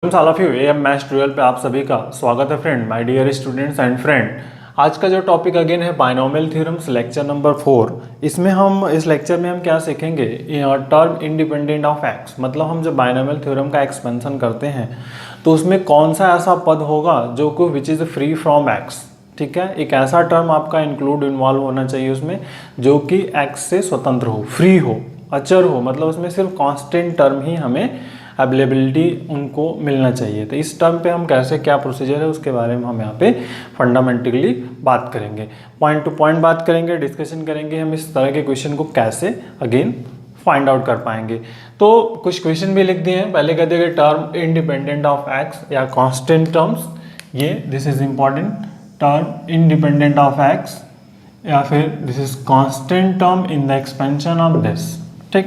All of you M maths twelve पे आप सभी का स्वागत है friend, my dear students and friend. आज का जो टॉपिक अगेन है बायनोमियल थ्योरम्स, लेक्चर नंबर 4। इस लेक्चर में हम क्या सीखेंगे, टर्म इंडिपेंडेंट ऑफ एक्स। मतलब हम जब बायनोमियल थ्योरम का एक्सपेंशन करते हैं तो उसमें कौन सा ऐसा पद होगा जो को which is free from x. ठीक है, एक ऐसा टर्म आपका इन्वॉल्व होना चाहिए उसमें जो कि एक्स से स्वतंत्र हो, फ्री हो, अचर हो। मतलब उसमें सिर्फ कांस्टेंट टर्म ही हमें अवेलेबिलिटी उनको मिलना चाहिए। तो इस टर्म पे हम कैसे, क्या प्रोसीजर है उसके बारे में हम यहाँ पे फंडामेंटली बात करेंगे, पॉइंट टू पॉइंट बात करेंगे, डिस्कशन करेंगे हम इस तरह के क्वेश्चन को कैसे अगेन फाइंड आउट कर पाएंगे। तो कुछ क्वेश्चन भी लिख दिए हैं। पहले कहते हैं टर्म इंडिपेंडेंट ऑफ एक्स या कांस्टेंट टर्म्स, ये this is important, term independent of x या फिर this is constant term in the expansion of this. ठीक,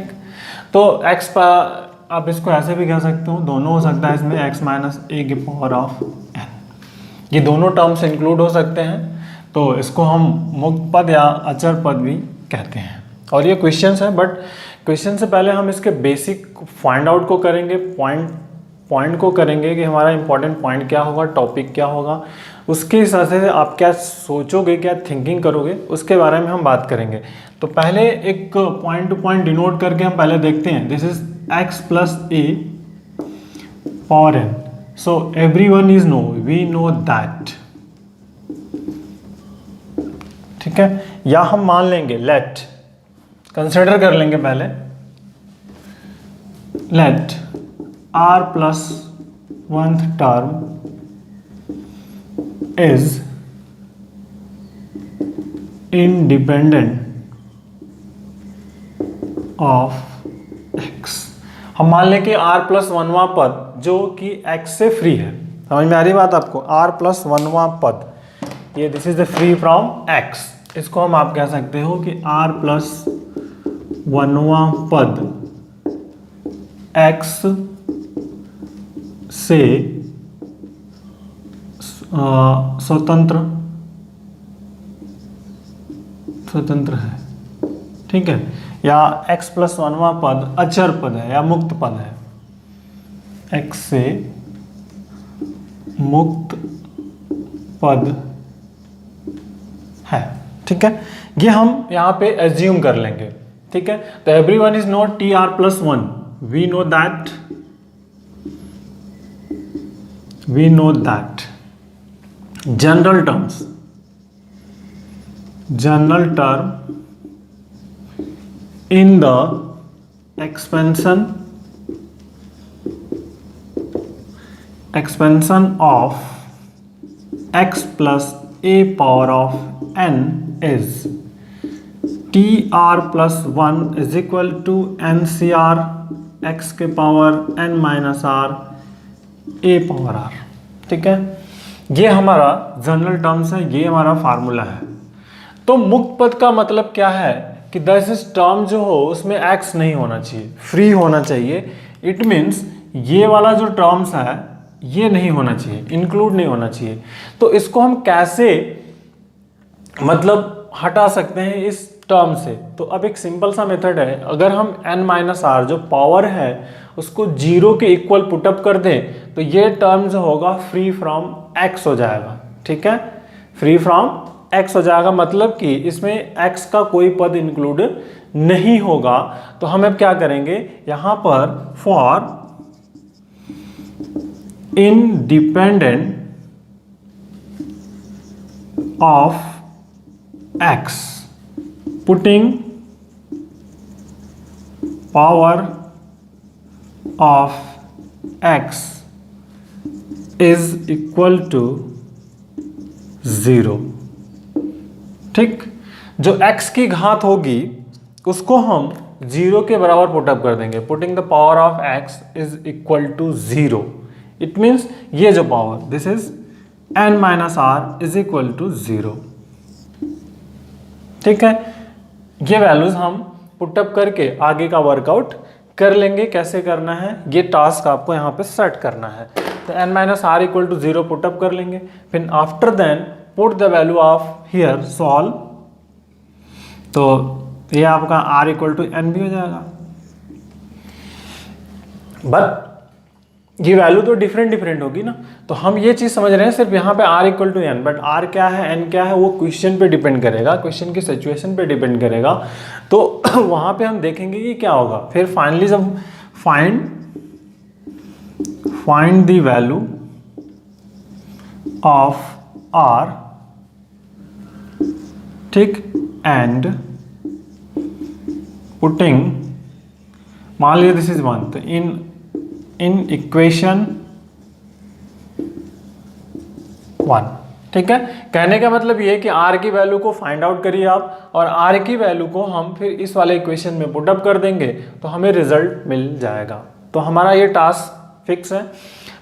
तो एक्स पर आप इसको ऐसे भी कह सकते हो, दोनों हो सकता है इसमें, x माइनस ए की पावर ऑफ n, ये दोनों टर्म्स इंक्लूड हो सकते हैं। तो इसको हम मुक्त पद या अचर पद भी कहते हैं। और ये क्वेश्चंस है, बट क्वेश्चन से पहले हम इसके बेसिक फाइंड आउट को करेंगे, पॉइंट को करेंगे कि हमारा इंपॉर्टेंट पॉइंट क्या होगा, टॉपिक क्या होगा, उसके हिसाब से आप क्या सोचोगे, क्या थिंकिंग करोगे, उसके बारे में हम बात करेंगे। तो पहले एक पॉइंट टू पॉइंट डिनोट करके हम पहले देखते हैं। This is x plus a power n. So everyone is know, we know that. ठीक है, या हम मान लेंगे, लेट कंसिडर कर लेंगे पहले, late r plus 1th term is independent of x। हम मान लें कि r प्लस 1वां पद जो कि x से फ्री है। समझ में आ रही बात आपको, r प्लस 1वां पद, ये this is the free from x। इसको हम आप कह सकते हो कि r प्लस 1वां पद x से स्वतंत्र है। ठीक है, या x प्लस 1वां पद अचर पद है या मुक्त पद है, x से मुक्त पद है। ठीक है, ये हम यहाँ पे एज्यूम कर लेंगे। ठीक है, तो everyone is not T are plus 1, we know that general term in the expansion of x plus a power of n is tr plus 1 is equal to ncr x के power n minus r a power r। ठीक है, ये हमारा general terms है, ये हमारा formula है। तो मुक्त पद का मतलब क्या है कि दिस टर्म जो हो उसमें x नहीं होना चाहिए, फ्री होना चाहिए। इट मीन्स ये वाला जो टर्म्स है ये नहीं होना चाहिए, इंक्लूड नहीं होना चाहिए। तो इसको हम कैसे मतलब हटा सकते हैं इस टर्म से। तो अब एक सिंपल सा मेथड है, अगर हम n माइनस आर जो पावर है उसको 0 के इक्वल पुटअप कर दें तो ये टर्म जो होगा फ्री फ्रॉम x हो जाएगा। ठीक है, फ्री फ्रॉम x हो जाएगा, मतलब कि इसमें x का कोई पद इंक्लूड नहीं होगा। तो हम अब क्या करेंगे, यहां पर for independent of x putting power of x is equal to 0। ठीक, जो x की घात होगी उसको हम 0 के बराबर पुटअप कर देंगे। Putting the power of x is equal to 0। It means ये जो पावर, this is n minus R is equal to 0। ठीक है, ये वैल्यूज हम पुटअप करके आगे का वर्कआउट कर लेंगे। कैसे करना है, ये टास्क आपको यहाँ पे सेट करना है। तो n minus R equal to 0 put up कर लेंगे, फिर after then put the value of here solve. तो ये आपका r इक्वल टू एन भी हो जाएगा। बट ये वैल्यू तो डिफरेंट होगी ना। तो हम ये चीज़ समझ रहे हैं सिर्फ यहाँ पे r equal to n, but r क्या है n क्या है वो क्वेश्चन पे डिपेंड करेगा, क्वेश्चन की सिचुएशन पे डिपेंड करेगा। तो वहाँ पे हम देखेंगे कि क्या होगा। फिर फाइनली जब find the value of r, ठीक, एंड पुटिंग, मान लीजिए दिस इज 1, तो इन इक्वेशन 1, ठीक है। कहने का मतलब ये है कि r की वैल्यू को फाइंड आउट करिए आप, और r की वैल्यू को हम फिर इस वाले इक्वेशन में पुट अप कर देंगे तो हमें रिजल्ट मिल जाएगा। तो हमारा ये टास्क फिक्स है।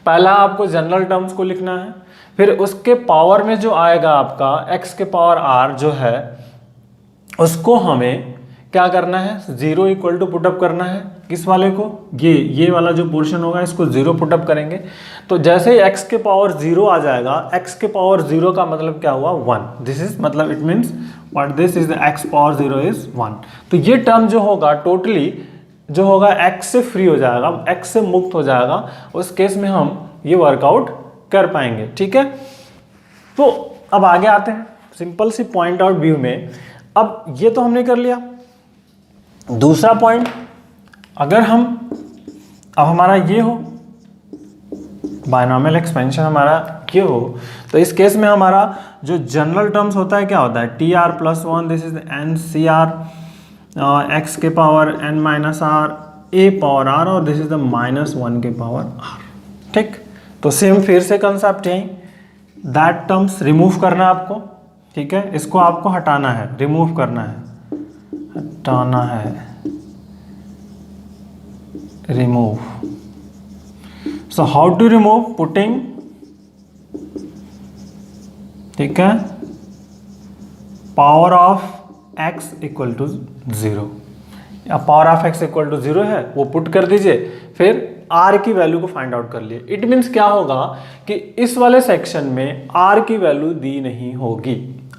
पहला आपको जनरल टर्म्स को लिखना है, फिर उसके पावर में जो आएगा आपका x के पावर r जो है उसको हमें क्या करना है, 0 इक्वल टू पुटअप करना है। किस वाले को, ये वाला जो पोर्शन होगा इसको 0 पुटअप करेंगे। तो जैसे ही x के पावर 0 आ जाएगा, x के पावर 0 का मतलब क्या हुआ, 1। दिस इज मतलब it means what this is the x power 0 is 1। तो ये टर्म जो होगा टोटली जो होगा x से फ्री हो जाएगा, x से मुक्त हो जाएगा। उस केस में हम ये वर्कआउट कर पाएंगे, ठीक है। तो अब आगे आते हैं simple see point out view में। अब ये तो हमने कर लिया। दूसरा पॉइंट, अगर हम अब हमारा ये हो बायनॉमियल एक्सपेंशन हमारा ये हो, तो इस केस में हमारा जो जनरल टर्म्स होता है क्या होता है, T are plus 1, this is N C R x के power N minus are A power R, और दिस इज द -1 के पावर आर, ठीक। तो सेम फिर से कंसेप्ट यही, दैट टर्म्स रिमूव करना है आपको, ठीक है। इसको आपको हटाना है, रिमूव करना है, हटाना है, remove. So how to remove, putting, ठीक है, power of x equal to 0, या power of x equal to 0 है वो पुट कर दीजिए, फिर r की वैल्यू को फाइंड आउट कर लिए। इट मीन्स क्या होगा कि इस वाले सेक्शन में r की वैल्यू दी नहीं होगी,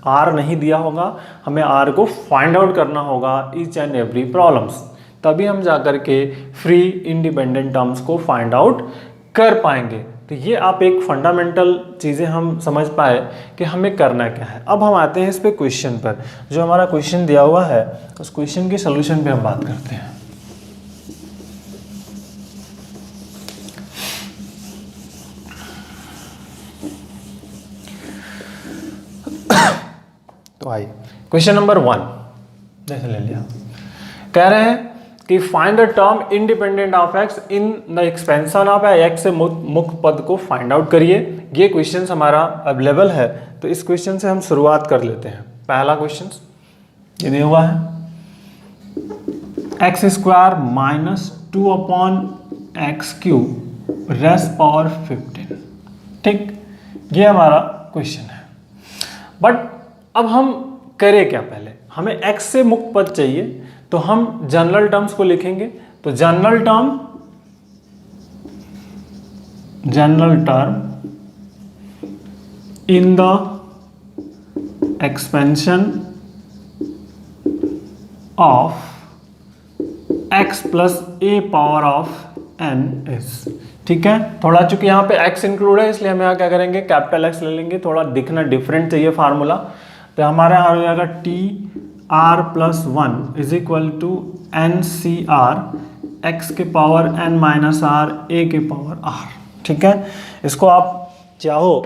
r नहीं दिया होगा, हमें r को फाइंड आउट करना होगा ईच एंड एवरी प्रॉब्लम्स, तभी हम जाकर के फ्री इंडिपेंडेंट टर्म्स को फाइंड आउट कर पाएंगे। तो ये आप एक फंडामेंटल चीज़ें हम समझ पाए कि हमें करना क्या है। अब हम आते हैं इस पे क्वेश्चन पर, जो हमारा क्वेश्चन दिया हुआ है उस क्वेश्चन के सोल्यूशन पे हम बात करते हैं। तो आइए क्वेश्चन नंबर 1 जैसे ले लिया, कह रहे हैं कि find the term independent of x in the expansion of x से मुक्त पद को फाइंड आउट करिए। ये क्वेश्चन हमारा अवेलेबल है, तो इस क्वेश्चन से हम शुरुआत कर लेते हैं। पहला क्वेश्चन ये दिया हुआ है, x square -2 upon x cube raise power 15, ठीक, ये हमारा क्वेश्चन है। बट अब हम करें क्या, पहले हमें x से मुक्त पद चाहिए, तो हम जनरल टर्म्स को लिखेंगे। तो general term in the expansion of x plus A power of n is, ठीक है। थोड़ा चूंकि यहाँ पे x इंक्लूड है इसलिए हम यहाँ क्या करेंगे, कैपिटल X ले लेंगे, थोड़ा दिखना डिफरेंट चाहिए फार्मूला। तो हमारे यहाँ हो जाएगा t are plus 1 is equal to n C R x के power N minus R A के पावर आर, ठीक है। इसको आप चाहो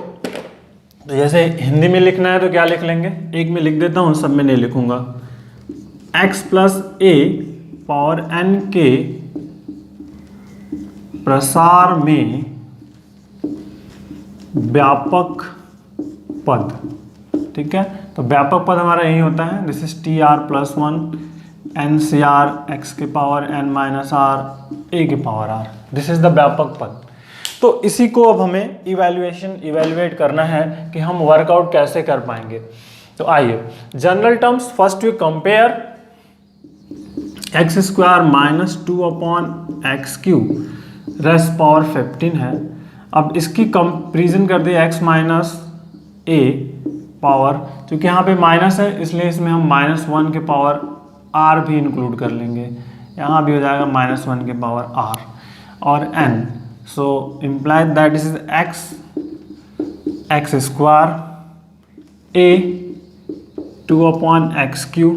तो जैसे हिंदी में लिखना है तो क्या लिख लेंगे, एक में लिख देता हूँ, सब में नहीं लिखूंगा, एक्स प्लस ए पावर एन के प्रसार में व्यापक पद, ठीक है। तो व्यापक पद हमारा यही होता है, this is t are plus 1 n C R x के power N minus R A के power r, this is the व्यापक पद। तो इसी को अब हमें इवेल्युएट करना है कि हम वर्कआउट कैसे कर पाएंगे। तो आइए general terms, first we compare x square -2 upon x cube raise power 15 है। अब इसकी कंपेरिजन कर दिए एक्स माइनस ए पावर, क्योंकि यहाँ पे माइनस है इसलिए इसमें हम -1 के पावर आर भी इंक्लूड कर लेंगे, यहाँ भी हो जाएगा -1 के पावर आर, और n so imply that this is x square A 2/x³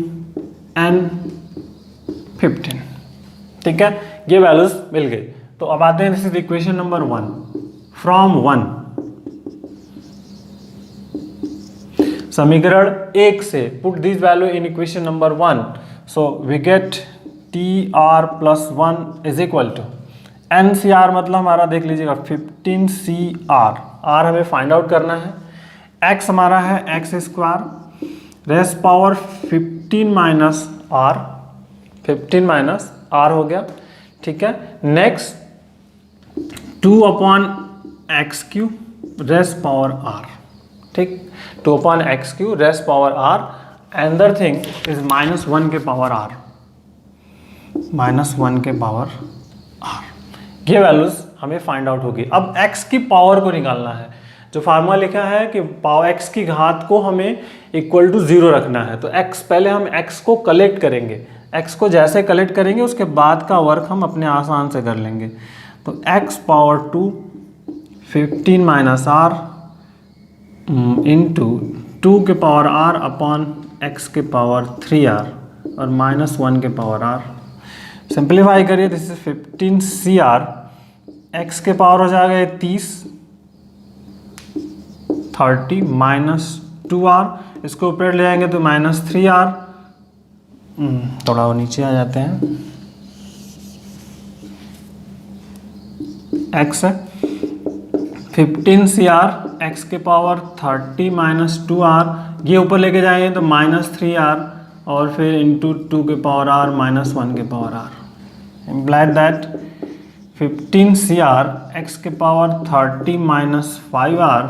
n 15। ठीक है, ये वैल्यूज मिल गई। तो अब आते हैं, this is equation number 1 from 1। समीकरण 1 से put this value in equation number 1, so we get TR+1 is equal to NCR, मतलब हमारा देख लीजिएगा 15CR। R हमें फाइंड आउट करना है, X हमारा है x² race power 15 minus R, 15 minus R हो गया। ठीक है, next 2/x³ race power R। ठीक, 2/x³ race power R, another thing is -1 के पावर R, -1 के पावर R। ये वैल्यूज हमें फाइंड आउट होगी। अब x की पावर को निकालना है। जो फार्मूला लिखा है कि पावर x की घात को हमें इक्वल टू 0 रखना है, तो x पहले हम x को कलेक्ट करेंगे। x को जैसे कलेक्ट करेंगे उसके बाद का वर्क हम अपने आसान से कर लेंगे। तो x power 2 15 minus R into 2 के पावर R अपॉन x के पावर 3R और -1 के पावर R। सिंप्लीफाई करिए, दिस इज 15CR, x के पावर हो जाएगा 30 -2R, इसको ऊपर ले आएंगे तो -3R, थोड़ा वो नीचे आ जाते हैं, x है 15CR, x के पावर 30 -2R, ये ऊपर लेके जाएंगे तो -3R और फिर इंटू 2 के पावर R -1 के power R। Implied that 15CR x के पावर 30 -5R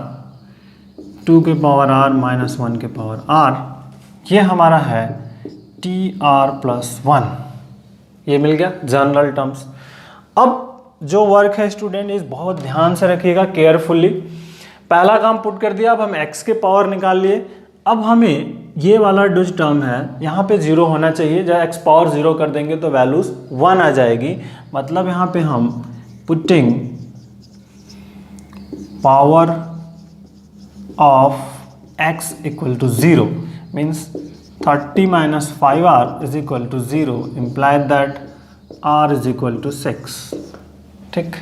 2 के पावर R -1 के पावर R, ये हमारा है TR+1। ये मिल गया जनरल टर्म्स। अब जो वर्क है स्टूडेंट, इस बहुत ध्यान से रखिएगा केयरफुली। पहला काम पुट कर दिया, अब हम x के पावर निकाल लिए। अब हमें ये वाला जो टर्म है यहाँ पे 0 होना चाहिए। जब x पावर 0 कर देंगे तो वैल्यूज 1 आ जाएगी, मतलब यहाँ पे हम putting power of x equal to 0 means 30 - 5R is equal to 0, implied that R is equal to 6। ठीक,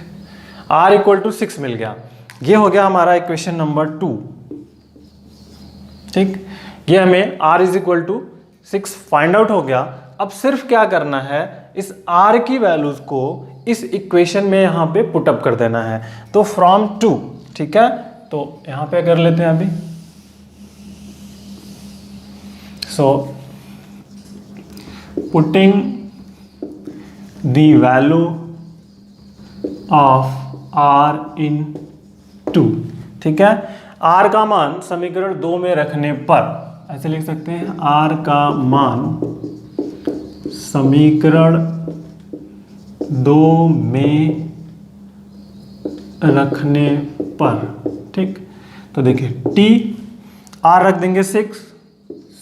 R इक्वल टू 6 मिल गया। ये हो गया हमारा इक्वेशन नंबर 2। ठीक, ये हमें R is equal to 6 find out हो गया। अब सिर्फ क्या करना है, इस R की वैल्यूज को इस इक्वेशन में यहाँ पे पुटअप कर देना है। तो फ्रॉम 2, ठीक है, तो यहाँ पे कर लेते हैं अभी। So putting the value of R इन 2, ठीक है। R का मान समीकरण 2 में रखने पर ऐसे लिख सकते हैं, R का मान समीकरण 2 में रखने पर, ठीक। तो देखिए T R रख देंगे 6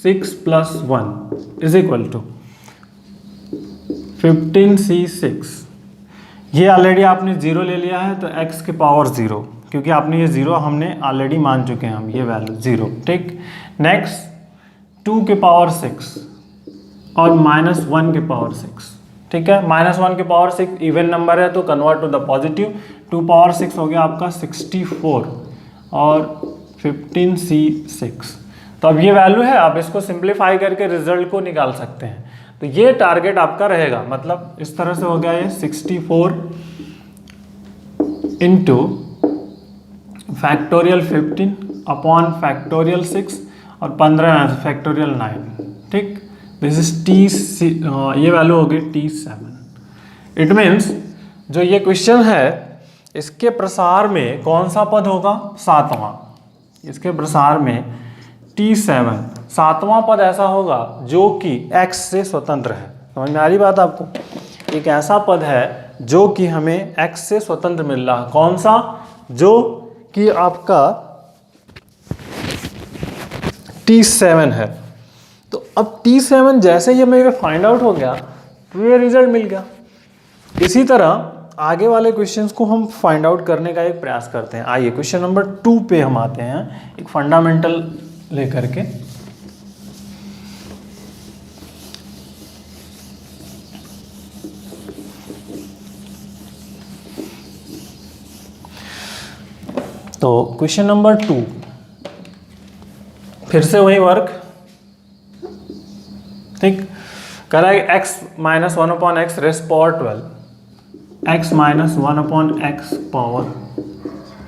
+ 1 इज इक्वल टू 15C6। ये ऑलरेडी आपने 0 ले लिया है तो x के पावर 0, क्योंकि आपने ये 0 हमने ऑलरेडी मान चुके हैं हम, ये वैल्यू 0, ठीक। नेक्स्ट 2 के पावर 6 और -1 के पावर 6, ठीक है। -1 के पावर 6 इवन नंबर है तो convert to the positive, 2 power 6 हो गया आपका 64 और 15C6। तो अब ये वैल्यू है, आप इसको सिंप्लीफाई करके रिजल्ट को निकाल सकते हैं। तो ये टारगेट आपका रहेगा, मतलब इस तरह से हो गया ये 64 इंटू फैक्टोरियल 15 अपॉन फैक्टोरियल 6 और 15 फैक्टोरियल 9, ठीक। दिस इज T, ये वैल्यू होगी T7। इट मीन्स जो ये क्वेश्चन है इसके प्रसार में कौन सा पद होगा, 7वां। इसके प्रसार में T7 7वां पद ऐसा होगा जो कि x से स्वतंत्र है। समझ में आ रही बात आपको? एक ऐसा पद है जो कि हमें x से स्वतंत्र मिल रहा है। कौन सा? जो कि आपका T7 है। तो अब T7 जैसे ही मेरे फाइंड आउट हो गया तो ये रिजल्ट मिल गया। इसी तरह आगे वाले क्वेश्चंस को हम फाइंड आउट करने का एक प्रयास करते हैं। आइए क्वेश्चन नंबर 2 पे हम आते हैं, एक फंडामेंटल लेकर के। तो क्वेश्चन नंबर 2 फिर से वही वर्क, ठीक, करा है x minus 1/x raise power 12, x minus 1/x power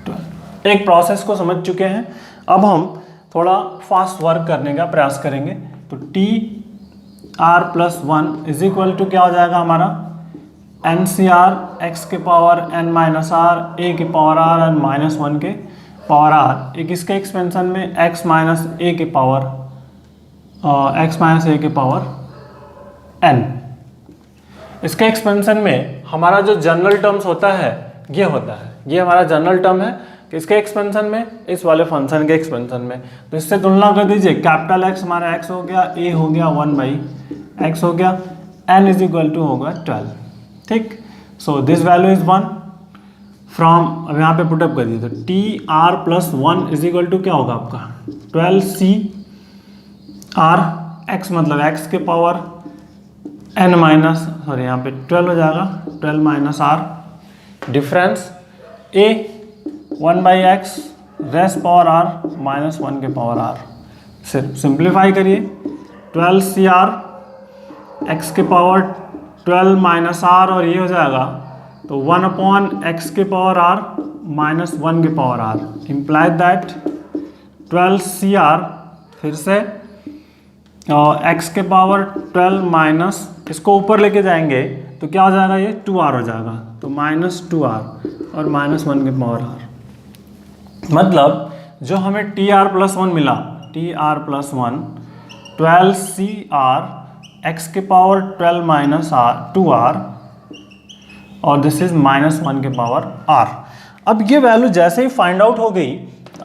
12। एक प्रोसेस को समझ चुके हैं, अब हम थोड़ा फास्ट वर्क करने का प्रयास करेंगे। तो T are plus 1 is equal to क्या हो जाएगा हमारा, एन सी आर एक्स के power N minus R A के पावर आर एन माइनस 1 के पावर आर, एक इसके एक्सपेंशन में x माइनस ए के पावर n। इसके एक्सपेंशन में हमारा जो जनरल टर्म्स होता है ये होता है, ये हमारा जनरल टर्म है कि इसके एक्सपेंशन में इस वाले फंक्शन के एक्सपेंशन में। तो इससे तुलना कर दीजिए, कैपिटल X हमारा x हो गया, a हो गया 1/x हो गया, n इज इक्वल टू होगा 12, ठीक। So this value is 1 from, अब यहाँ पे पुटअप कर दीजिए, तो T are plus 1 is equal to क्या होगा आपका 12c आर, x मतलब x के पावर n माइनस, सॉरी यहाँ पे 12 हो जाएगा, 12 minus R, difference a 1/x raise power r minus 1 के पावर r। सिर्फ सिंप्लीफाई करिए, 12cr x के पावर 12 माइनस r, और ये हो जाएगा तो 1/x के पावर r माइनस 1 के power r, implied that 12cr फिर से x के पावर 12 माइनस, इसको ऊपर लेके जाएंगे तो क्या हो जाएगा, ये 2r हो जाएगा, तो माइनस 2r और माइनस 1 के पावर r। मतलब जो हमें टी आर प्लस 1 मिला, T R plus 1 12cr x के पावर 12 माइनस 2r, और दिस इज माइनस 1 के पावर r। अब ये वैल्यू जैसे ही फाइंड आउट हो गई,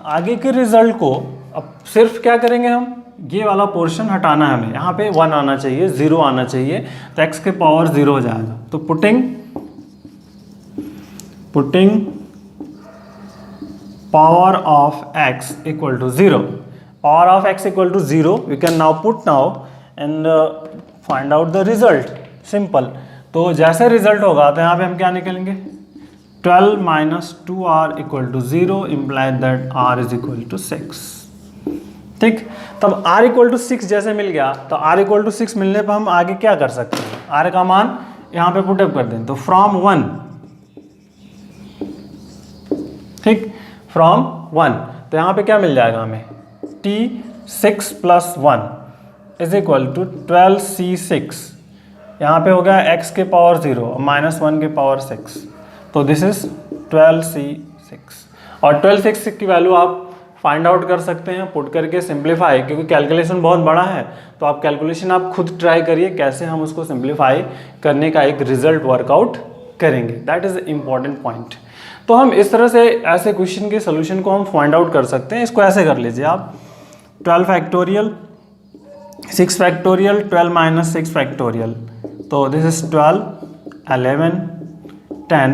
आगे के रिजल्ट को अब सिर्फ क्या करेंगे हम, ये वाला पोर्शन हटाना है हमें, यहाँ पे 1 आना चाहिए, 0 आना चाहिए, तो x के पावर 0 हो जाएगा। तो putting power of x equal to 0, power of x equal to 0, we can now put now and find out the result, simple. तो जैसे रिजल्ट होगा तो यहाँ पे हम क्या निकलेंगे, 12 minus 2r equal to 0, implied that r is equal to 6, ठीक। तब r इक्वल टू 6 जैसे मिल गया, तो r इक्वल टू 6 मिलने पर हम आगे क्या कर सकते हैं, r का मान यहाँ पे पुटअप कर दें, तो फ्रॉम 1, ठीक, फ्रॉम 1, तो यहाँ पे क्या मिल जाएगा हमें, t 6 plus 1 is equal to 12c6, यहाँ पे हो गया x के पावर 0 माइनस 1 के पावर 6, तो दिस इज 12c6। और 12c6 की वैल्यू आप फाइंड आउट कर सकते हैं पुट करके सिंप्लीफाई, क्योंकि कैलकुलेशन बहुत बड़ा है, तो आप कैलकुलेशन आप खुद ट्राई करिए कैसे हम उसको सिंप्लीफाई करने का एक रिजल्ट वर्कआउट करेंगे, दैट इज इम्पॉर्टेंट पॉइंट। तो हम इस तरह से ऐसे क्वेश्चन के सोल्यूशन को हम फाइंड आउट कर सकते हैं। इसको ऐसे कर लीजिए आप, 12 फैक्टोरियल 6 फैक्टोरियल 12 माइनस 6 फैक्टोरियल, तो this is 12 11 10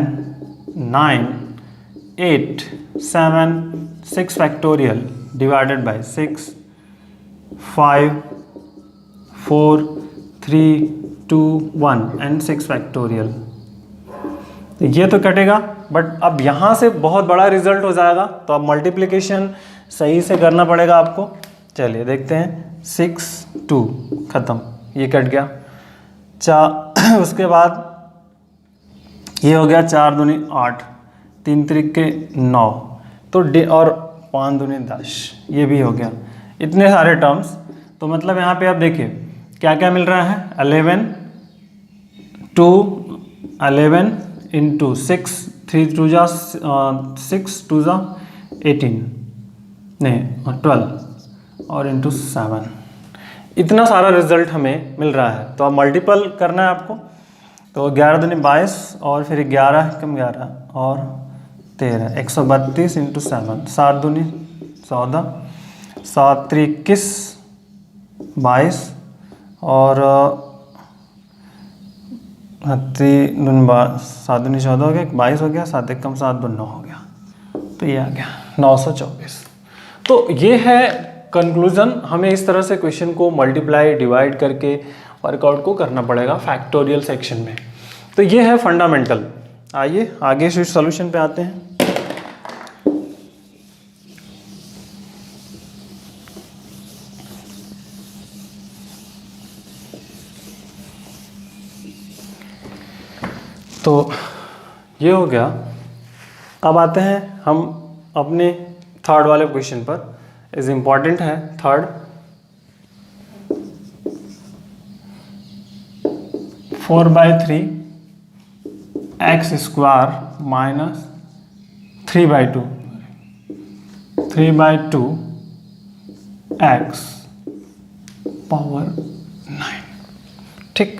9 8 7 6 factorial divided by 6 5 4 3 2 1 and 6 factorial. तो ये तो कटेगा, बट अब यहाँ से बहुत बड़ा रिजल्ट हो जाएगा, तो अब मल्टीप्लिकेशन सही से करना पड़ेगा आपको। चलिए देखते हैं, 6 2 ख़त्म, ये कट गया, उसके बाद ये हो गया 4 दूनी 8 3 त्रिक 9, तो और 5 दूनी 10, ये भी हो गया, इतने सारे टर्म्स। तो मतलब यहाँ पे आप देखिए क्या क्या मिल रहा है, 11 इंटू 6 3 2 जा 6 2 जा 18 नहीं 12 और इंटू 7, इतना सारा रिजल्ट हमें मिल रहा है। तो अब मल्टीपल करना है आपको, तो 11 दूनी 22 और फिर 11 कम 11 और 13 132 इंटू 7, 7 दूनी 14 7 3 21 22 और 7 दूनी 14 हो गया, 22 हो गया, 7 एक कम 7 2 9 हो गया, तो ये आ गया 924। तो ये है कंक्लूजन। हमें इस तरह से क्वेश्चन को मल्टीप्लाई डिवाइड करके वर्कआउट को करना पड़ेगा फैक्टोरियल सेक्शन में। तो ये है फंडामेंटल। आइए आगे से सॉल्यूशन पे आते हैं। तो ये हो गया। अब आते हैं हम अपने थर्ड वाले क्वेश्चन पर। इज इम्पॉर्टेंट है third. 4/3 X square minus 3/2 x power 9। ठीक,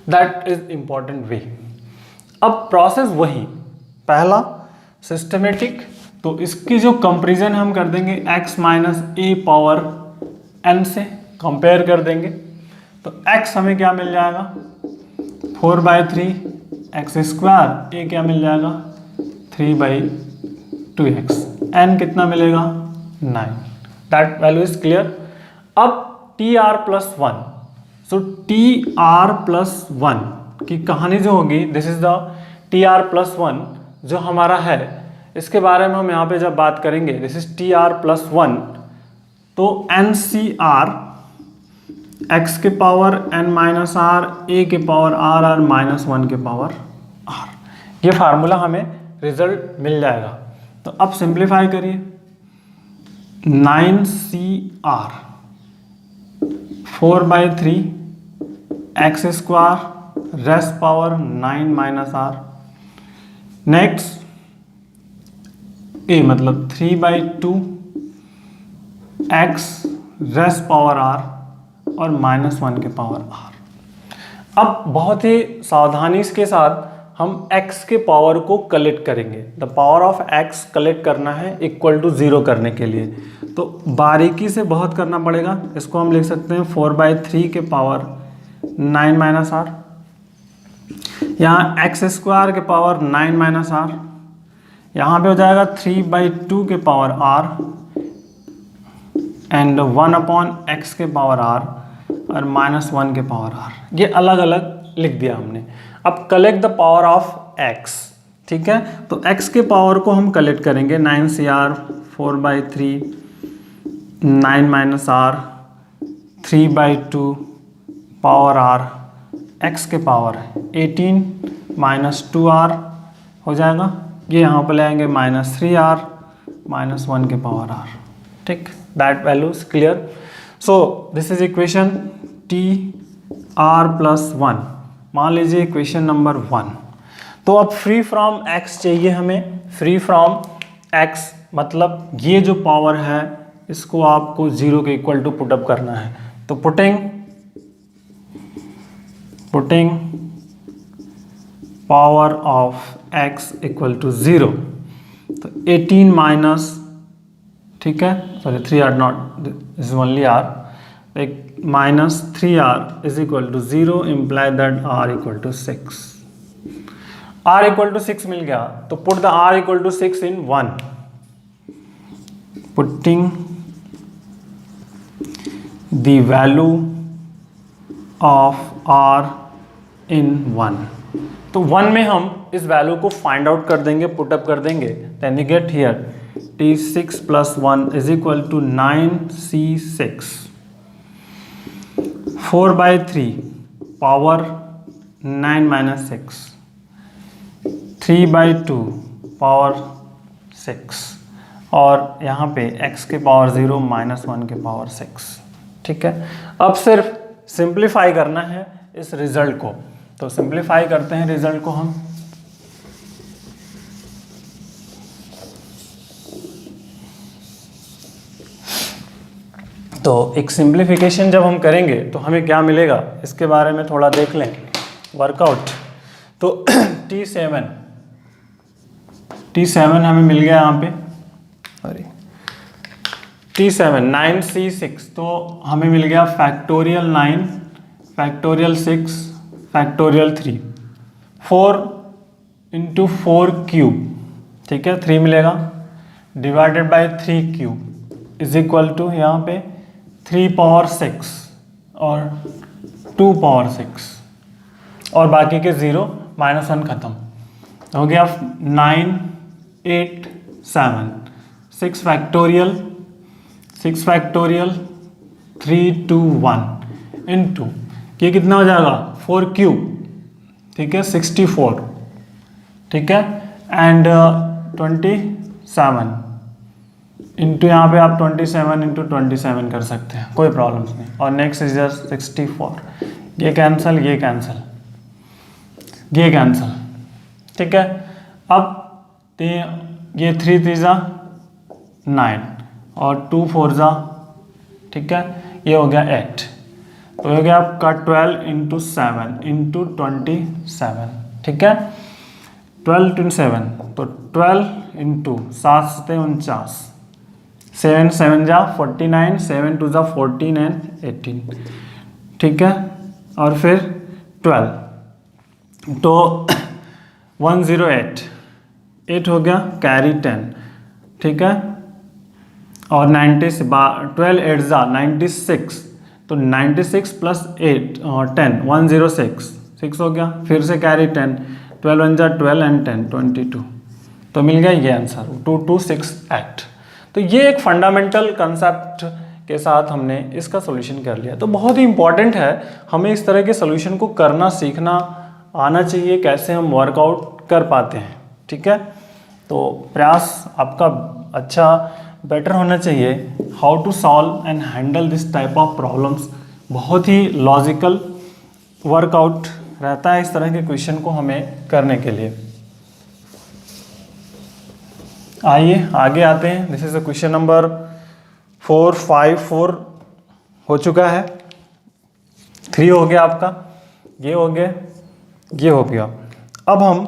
दैट इज इम्पॉर्टेंट वे। अब प्रोसेस वही, पहला सिस्टमेटिक, तो इसकी जो कंपेरिजन हम कर देंगे x माइनस ए पावर n से कंपेयर कर देंगे। तो x हमें क्या मिल जाएगा 4/3 एक्स स्क्वायर, ए क्या मिल जाएगा 3/2x, n कितना मिलेगा 9। That value is clear. अब TR+1, सो TR+1 की कहानी जो होगी, दिस इज द TR+1 जो हमारा है, इसके बारे में हम यहाँ पे जब बात करेंगे, दिस इज TR+1, तो NCR x के पावर n माइनस आर, ए के पावर आर, आर माइनस 1 के पावर आर, ये फार्मूला हमें रिजल्ट मिल जाएगा। तो अब सिंप्लीफाई करिए, 9CR 4/3 X square raise power 9 minus R, next A मतलब 3/2 एक्स रेस पावर आर और -1 के पावर आर। अब बहुत ही सावधानी के साथ हम x के पावर को कलेक्ट करेंगे। The power of x collect करना है इक्वल टू 0 करने के लिए, तो बारीकी से बहुत करना पड़ेगा। इसको हम लिख सकते हैं 4/3 के पावर 9 माइनस आर, यहाँ एक्स स्क्वायर के पावर 9 माइनस आर, यहाँ पे हो जाएगा 3/2 के पावर आर एंड 1/x के पावर आर और -1 के पावर आर। ये अलग अलग लिख दिया हमने। अब collect the power of x, ठीक है। तो x के पावर को हम कलेक्ट करेंगे, 9CR 4/3 9 minus R 3/2 power R, x के पावर 18 -2r हो जाएगा। ये यहाँ पर ले आएंगे -3r -1 के पावर r। ठीक, that value is clear. So this is equation TR+1। मान लीजिए इक्वेशन नंबर 1। तो अब फ्री फ्रॉम x चाहिए हमें। फ्री फ्रॉम x मतलब ये जो पावर है इसको आपको 0 के इक्वल टू पुटअप करना है। तो putting power of x equal to 0, तो 18 माइनस, ठीक है, sorry 3r not, is only r, एक -3r is equal to 0 imply that r equal to 6। r equal to 6 मिल गया, तो put the r equal to 6 in 1। Putting the value of r in 1, तो 1 में हम इस वैल्यू को find out कर देंगे, पुटअप कर देंगे। Then we get here T6 + 1 is equal to 9C6 4/3 power 9 minus 6 3/2 power 6 और यहाँ पे x के पावर 0 -1 के पावर 6। ठीक है, अब सिर्फ सिंप्लीफाई करना है इस रिजल्ट को। तो सिंप्लीफाई करते हैं रिजल्ट को हम। तो एक सिंप्लीफिकेशन जब हम करेंगे तो हमें क्या मिलेगा इसके बारे में थोड़ा देख लें, वर्कआउट। तो T7 हमें मिल गया यहाँ पे, सॉरी T7 9C6, तो हमें मिल गया factorial 9 factorial 6 factorial 3। 4 into 4 cube, ठीक है, 3 मिलेगा, divided by 3 cube is equal to यहाँ पे 3 पावर 6 और 2 पावर 6 और बाकी के 0 -1 खत्म हो गया। 9 8 7 6 फैक्टोरियल 3 2 1 इंटू ये कितना हो जाएगा 4 क्यूब, ठीक है, 64, ठीक है, एंड 27 इंटू यहाँ पे आप 27 इंटू 27 कर सकते हैं, कोई प्रॉब्लम नहीं। और नेक्स्ट इज 64, ये कैंसिल ये कैंसिल ये कैंसिल, ठीक है। अब ये 3 3 9 और 2 4 जा, ठीक है, ये हो गया 8, तो हो गया आपका 12 इंटू 7 इंटू 27, ठीक है, 12 इंटू 7 तो 12 इंटू 7 7 49, 7 7 जा 49, 7 2 जा 14 एंड 18, ठीक है, और फिर 12 तो 108 8 हो गया, कैरी 10, ठीक है, और 12 8 जा 96, तो 96 प्लस 8 और 10 106 6 हो गया, फिर से कैरी 10, 12 1 जा 12 एंड 10 22, तो मिल गया ये आंसर 2268। तो ये एक फंडामेंटल कंसेप्ट के साथ हमने इसका सॉल्यूशन कर लिया। तो बहुत ही इंपॉर्टेंट है, हमें इस तरह के सॉल्यूशन को करना सीखना आना चाहिए, कैसे हम वर्कआउट कर पाते हैं, ठीक है। तो प्रयास आपका अच्छा बेटर होना चाहिए, how to solve and handle this type of problems. बहुत ही लॉजिकल वर्कआउट रहता है इस तरह के क्वेश्चन को हमें करने के लिए। आइए आगे आते हैं। This is a question number 4 5 4 हो चुका है, 3 हो गया आपका, ये हो गया, ये हो गया। अब हम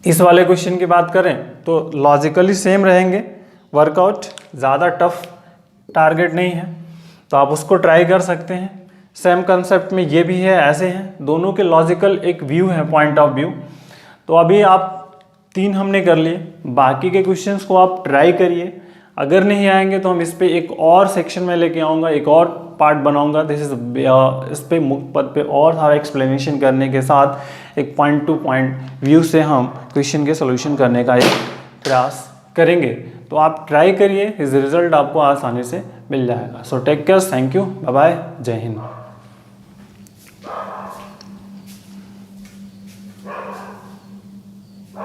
इस वाले क्वेश्चन की बात करें तो लॉजिकली सेम रहेंगे, वर्कआउट ज़्यादा टफ टारगेट नहीं है, तो आप उसको ट्राई कर सकते हैं। सेम कंसेप्ट में ये भी है, ऐसे हैं, दोनों के लॉजिकल एक व्यू है, पॉइंट ऑफ व्यू। तो अभी आप 3 हमने कर लिए, बाकी के क्वेश्चंस को आप ट्राई करिए। अगर नहीं आएंगे तो हम इस पे एक और सेक्शन में लेके आऊँगा, एक और पार्ट बनाऊंगा। दिस इज इस पे मुक्त पद पे और सारा एक्सप्लेनेशन करने के साथ एक पॉइंट टू पॉइंट व्यू से हम क्वेश्चन के सॉल्यूशन करने का एक प्रयास करेंगे। तो आप ट्राई करिए, इस रिजल्ट आपको आसानी से मिल जाएगा। So take care, thank you, bye bye, जय हिंद।